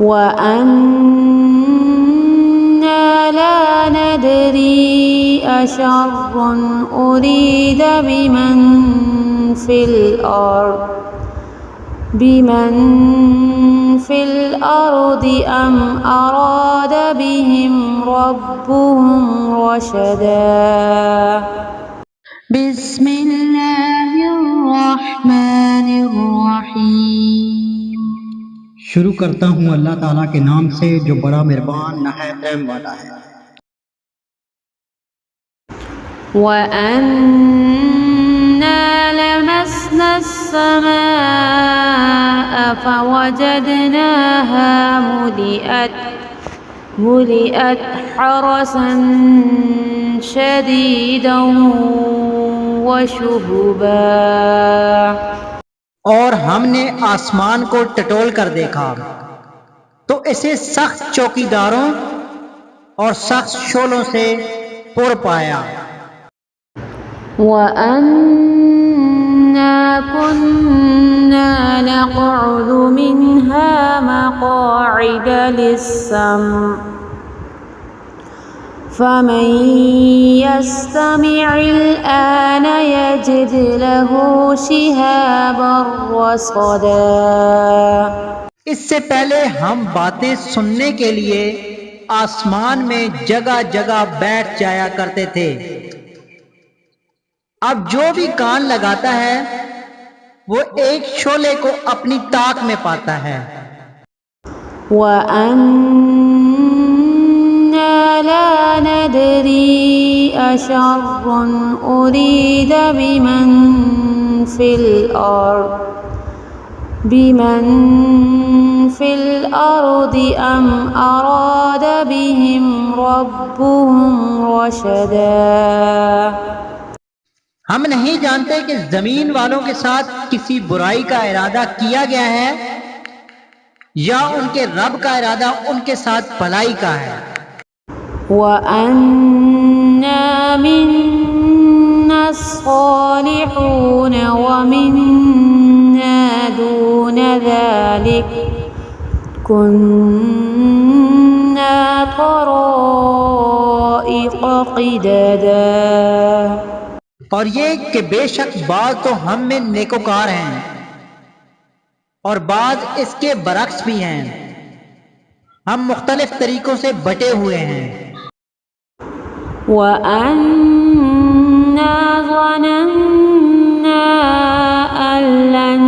वअन्ना ला नदरी अशर्रुन उरीद बिमन फिल अर्दि अम अराद बिहिम रब्बुहुम रशदा। बिस्मिल्लाहिर्रहमानिर्रहीम। शुरू करता हूँ अल्लाह ताला के नाम से जो बड़ा मेहरबान नहायत रहम वाला है। वअन्ना लमस्ना अस्समाअ फवजदनाहा मुलिअत हरसन शदीदन वशुहुबा। और हमने आसमान को टटोल कर देखा तो इसे सख्त चौकीदारों और सख्त शोलों से पुर पाया। वअन्ना कुन्ना नक़उदु मिन्हा मक़ाइद लिस्सम्अ फमन यस्तमि'ल आन यजिद लहू शिहाबन रसदा। इससे पहले हम बातें सुनने के लिए आसमान में जगह जगह बैठ जाया करते थे। अब जो भी कान लगाता है वो एक शोले को अपनी ताक में पाता है। वअन्ना ला नदरी अशर्रुन उरीद बिमन फिल अर्दि अम अराद बिहिम रब्बुहुम रशदा। हम नहीं जानते कि जमीन वालों के साथ किसी बुराई का इरादा किया गया है या उनके रब का इरादा उनके साथ भलाई का है। वअन्ना मिन्ना स्सालिहून व मिन्ना दून ज़ालिक कुन्ना तराइक़ क़िददा। और ये कि बेशक बाज तो हम में नेकोकार हैं और बाज इसके बरक्स भी हैं। हम मुख्तलिफ तरीकों से बटे हुए हैं। वअन्ना ज़नन्ना अन लन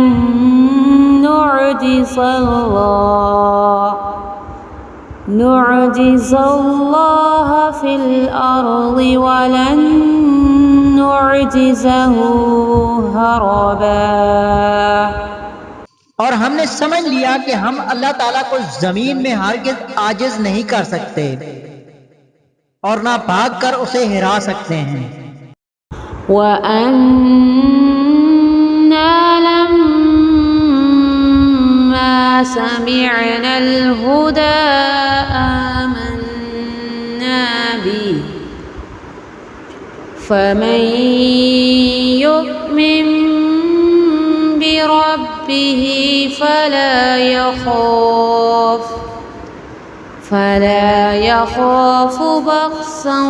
नुअजिज़ल्लाह फिल अर्दि वलन नुअजिज़हु हरबा। और हमने समझ लिया कि हम अल्लाह ताला को जमीन में हरगिज़ आजिज नहीं कर सकते और ना भाग कर उसे हिरा सकते हैं। वअन्ना लम्मा समिअनल हुदा आमन्ना बिहि फमन यु'मिन बिरब्बिही फला यख़ाफ़ बख़्सन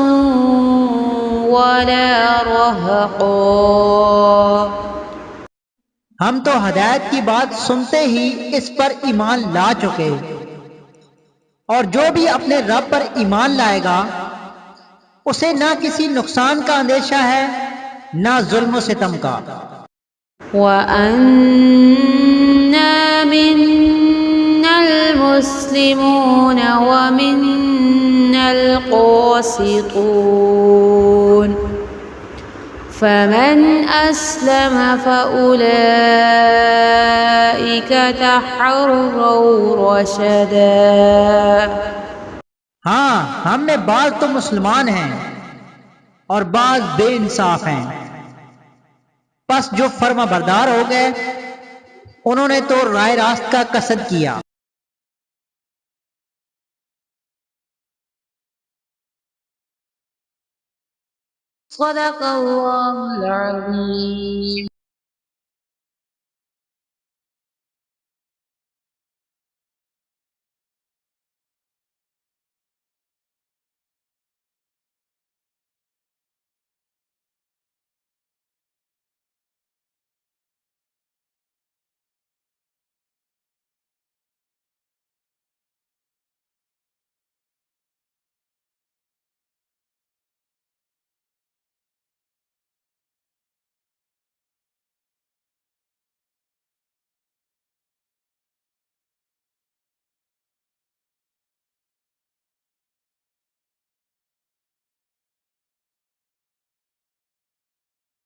वला रहक़ा। हम तो हदायत की बात सुनते ही इस पर ईमान ला चुके और जो भी अपने रब पर ईमान लाएगा उसे ना किसी नुकसान का अंदेशा है ना जुल्म सितम का। वअन्ना मिन्नल मुस्लिमून व मिन्नल क़ासितून फमन अस्लम फ़उलाइक तहर्रौ रशदा। हाँ, हम में बाज तो मुसलमान हैं और बाज बेइंसाफ हैं। बस जो फर्मा बरदार हो गए उन्होंने तो राय रास्त का कसद किया। सदक़ल्लाहुल अज़ीम।